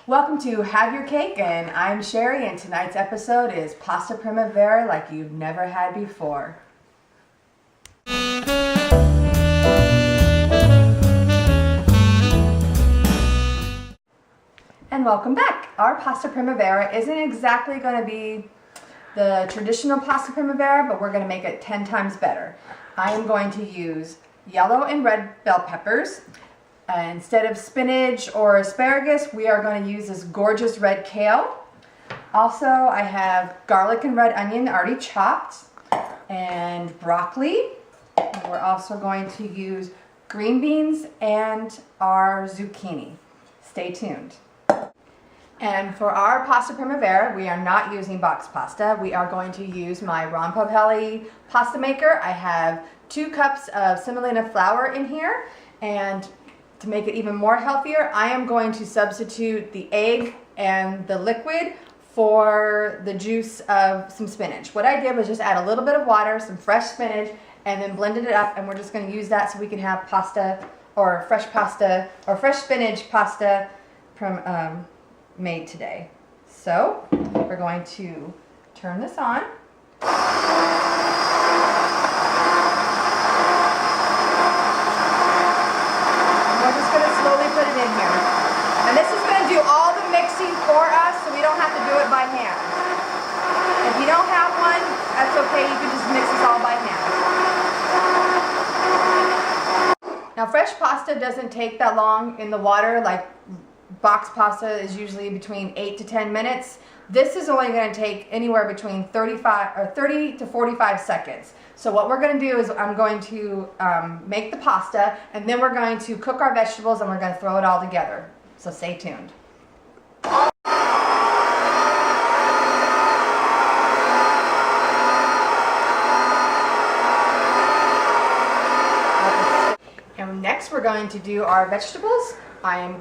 Welcome to Have Your Cake, and I'm Sherry, and tonight's episode is Pasta Primavera like you've never had before. And welcome back. Our Pasta Primavera isn't exactly going to be the traditional Pasta Primavera, but we're going to make it 10 times better. I am going to use yellow and red bell peppers. Instead of spinach or asparagus, we are going to use this gorgeous red kale. Also, I have garlic and red onion already chopped, and broccoli. And we're also going to use green beans and our zucchini. Stay tuned. And for our Pasta Primavera, we are not using box pasta. We are going to use my Ronpapelli pasta maker. I have 2 cups of semolina flour in here, and to make it even more healthier, I am going to substitute the egg and the liquid for the juice of some spinach. What I did was just add a little bit of water, some fresh spinach, and then blended it up, and we're just going to use that so we can have pasta or fresh spinach pasta from made today. So we're going to turn this on. Slowly put it in here. And this is going to do all the mixing for us, so we don't have to do it by hand. If you don't have one, that's okay. You can just mix this all by hand. Now, fresh pasta doesn't take that long in the water. Like box pasta is usually between 8 to 10 minutes. This is only going to take anywhere between 30 to 45 seconds. So what we're going to do is I'm going to make the pasta, and then we're going to cook our vegetables, and we're going to throw it all together. So stay tuned. And next we're going to do our vegetables. I'm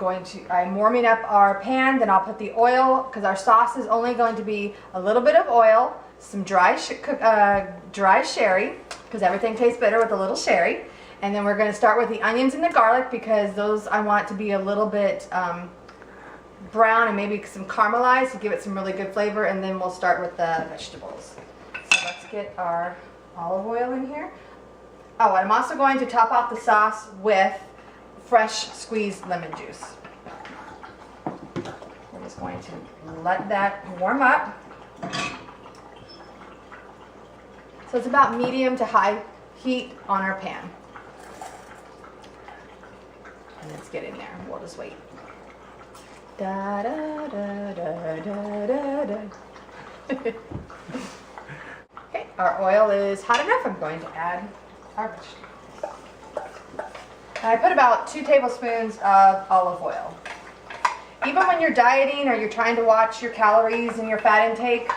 warming up our pan, then I'll put the oil, because our sauce is only going to be a little bit of oil, some dry sherry, because everything tastes better with a little sherry. And then we're going to start with the onions and the garlic, because those I want to be a little bit brown and maybe some caramelized to give it some really good flavor. And then we'll start with the vegetables. So let's get our olive oil in here. Oh, and I'm also going to top off the sauce with fresh squeezed lemon juice. We're just going to let that warm up. So it's about medium to high heat on our pan. And let's get in there. We'll just wait. Da, da, da, da, da, da, da. Okay, our oil is hot enough. I'm going to add our vegetables. I put about 2 tablespoons of olive oil. Even when you're dieting or you're trying to watch your calories and your fat intake,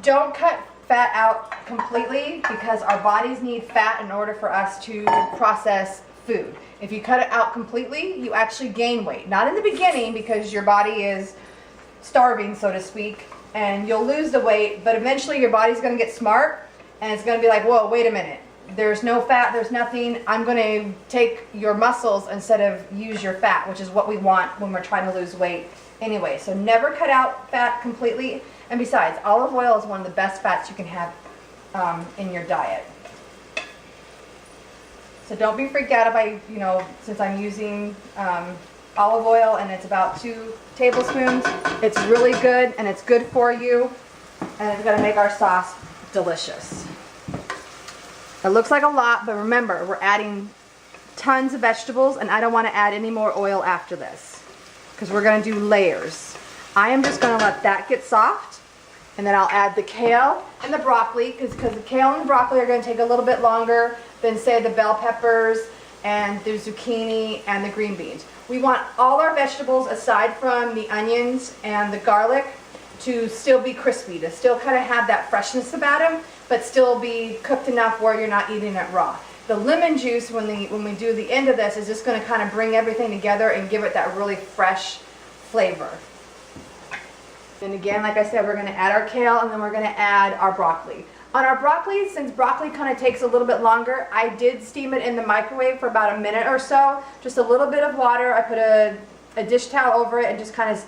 don't cut fat out completely, because our bodies need fat in order for us to process food. If you cut it out completely, you actually gain weight. Not in the beginning, because your body is starving, so to speak, and you'll lose the weight, but eventually your body's going to get smart, and it's going to be like, whoa, wait a minute. There's no fat, there's nothing. I'm going to take your muscles instead of use your fat, which is what we want when we're trying to lose weight anyway. So never cut out fat completely. And besides, olive oil is one of the best fats you can have in your diet. So don't be freaked out if since I'm using olive oil and it's about 2 tablespoons. It's really good, and it's good for you, and it's going to make our sauce delicious. It looks like a lot, but remember, we're adding tons of vegetables, and I don't want to add any more oil after this, because we're going to do layers. I am just going to let that get soft, and then I'll add the kale and the broccoli, because the kale and the broccoli are going to take a little bit longer than, say, the bell peppers and the zucchini and the green beans. We want all our vegetables, aside from the onions and the garlic, to still be crispy, to still kind of have that freshness about them, but still be cooked enough where you're not eating it raw. The lemon juice, when we do the end of this, is just going to kind of bring everything together and give it that really fresh flavor. And again, like I said, we're going to add our kale, and then we're going to add our broccoli. On our broccoli, since broccoli kind of takes a little bit longer, I did steam it in the microwave for about a minute or so. Just a little bit of water. I put a a dish towel over it and just kind of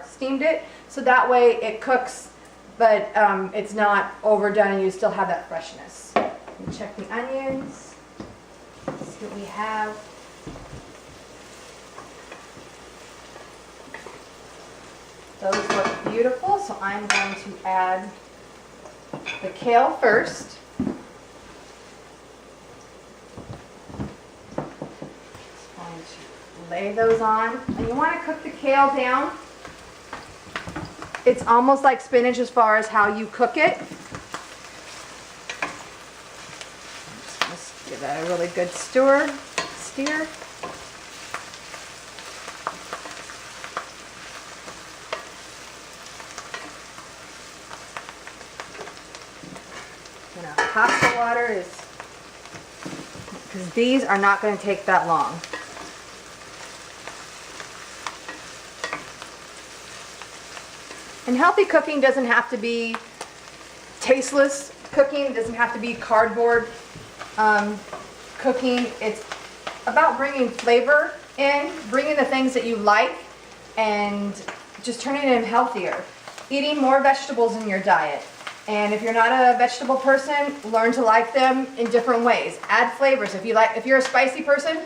steamed it, so that way it cooks, but it's not overdone and you still have that freshness. Check the onions, see what we have. Those look beautiful, so I'm going to add the kale first. Just going to lay those on. And you want to cook the kale down. It's almost like spinach as far as how you cook it. Just give that a really good steer. Pasta water is, because these are not going to take that long. And healthy cooking doesn't have to be tasteless cooking. It doesn't have to be cardboard cooking. It's about bringing flavor in, bringing the things that you like, and just turning them healthier. Eating more vegetables in your diet. And if you're not a vegetable person, learn to like them in different ways. Add flavors. If you're a spicy person,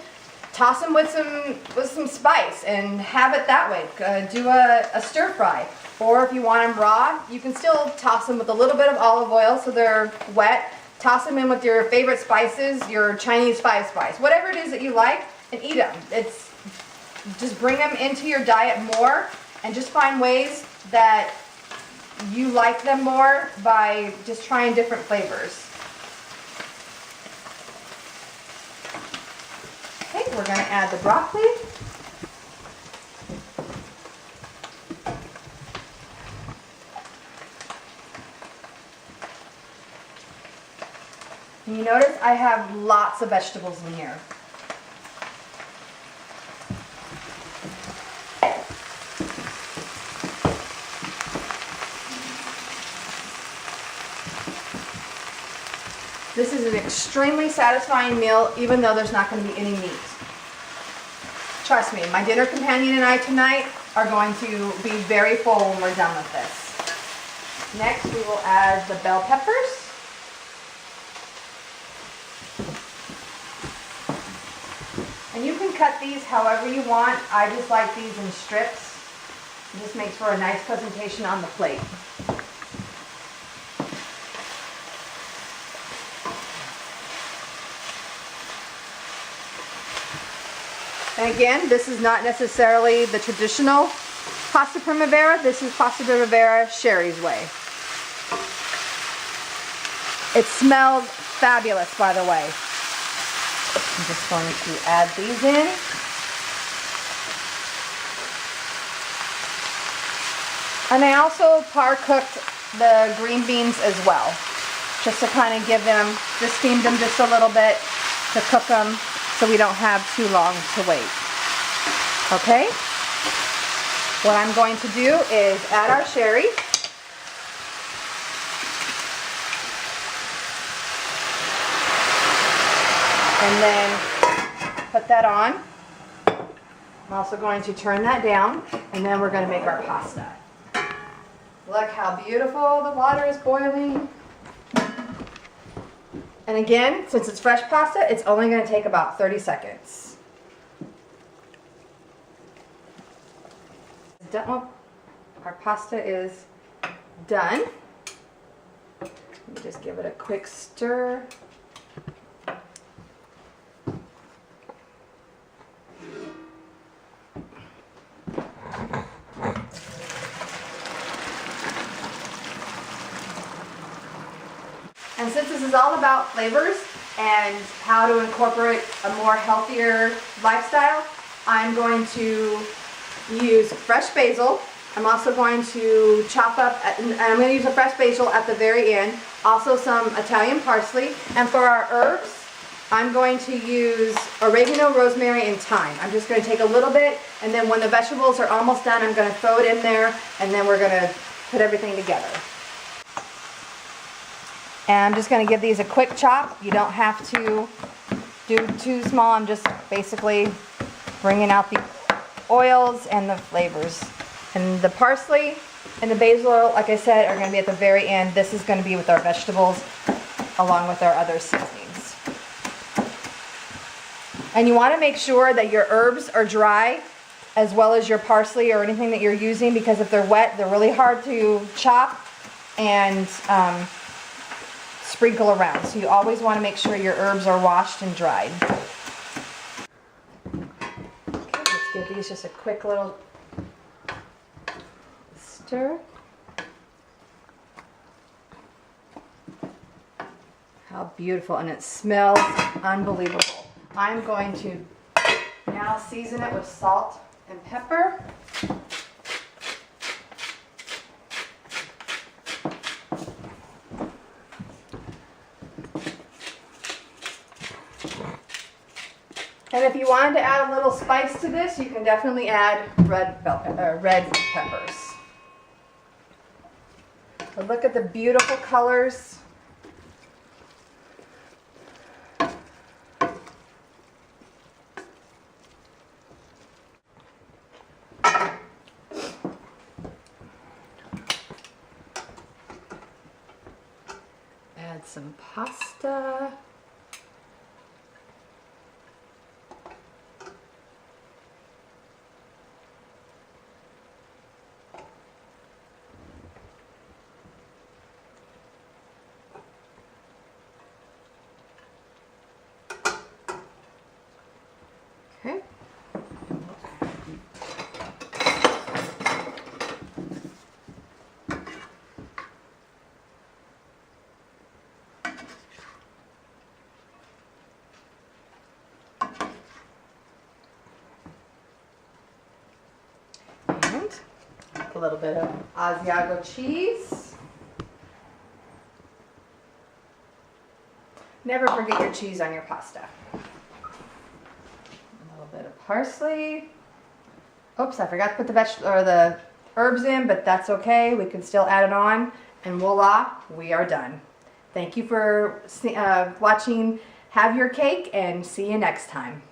toss them with some spice and have it that way. Do a stir fry. Or if you want them raw, you can still toss them with a little bit of olive oil so they're wet. Toss them in with your favorite spices, your Chinese 5-spice, whatever it is that you like, and eat them. Just bring them into your diet more, and just find ways that you like them more by just trying different flavors. Okay, we're going to add the broccoli. And you notice I have lots of vegetables in here. This is an extremely satisfying meal, even though there's not going to be any meat. Trust me, my dinner companion and I tonight are going to be very full when we're done with this. Next, we will add the bell peppers. And you can cut these however you want. I just like these in strips. It just makes for a nice presentation on the plate. And again, this is not necessarily the traditional pasta primavera. This is pasta primavera Sherry's way. It smells fabulous, by the way. I'm just going to add these in. And I also par-cooked the green beans as well, just to kind of give them, just steamed them just a little bit to cook them, so we don't have too long to wait. Okay? What I'm going to do is add our sherry. And then put that on. I'm also going to turn that down, and then we're going to make our pasta. Look how beautiful the water is boiling. And again, since it's fresh pasta, it's only going to take about 30 seconds. Well, our pasta is done. Let me just give it a quick stir. And since this is all about flavors and how to incorporate a more healthier lifestyle, I'm going to use fresh basil. I'm also going to chop up, and I'm going to use a fresh basil at the very end, also some Italian parsley. And for our herbs, I'm going to use oregano, rosemary, and thyme. I'm just going to take a little bit, and then when the vegetables are almost done, I'm going to throw it in there, and then we're going to put everything together. And I'm just going to give these a quick chop. You don't have to do too small. I'm just basically bringing out the oils and the flavors. And the parsley and the basil oil, like I said, are going to be at the very end. This is going to be with our vegetables along with our other seasonings. And you want to make sure that your herbs are dry as well as your parsley or anything that you're using, because if they're wet, they're really hard to chop and sprinkle around. So you always want to make sure your herbs are washed and dried. Okay, let's give these just a quick little stir. How beautiful, and it smells unbelievable. I'm going to now season it with salt and pepper. And if you wanted to add a little spice to this, you can definitely add red peppers. But look at the beautiful colors. Add some pasta. Okay. And a little bit of Asiago cheese. Never forget your cheese on your pasta. Bit of parsley. Oops, I forgot to put the herbs in, but that's okay. We can still add it on, and voila, we are done. Thank you for watching Have Your Cake, and see you next time.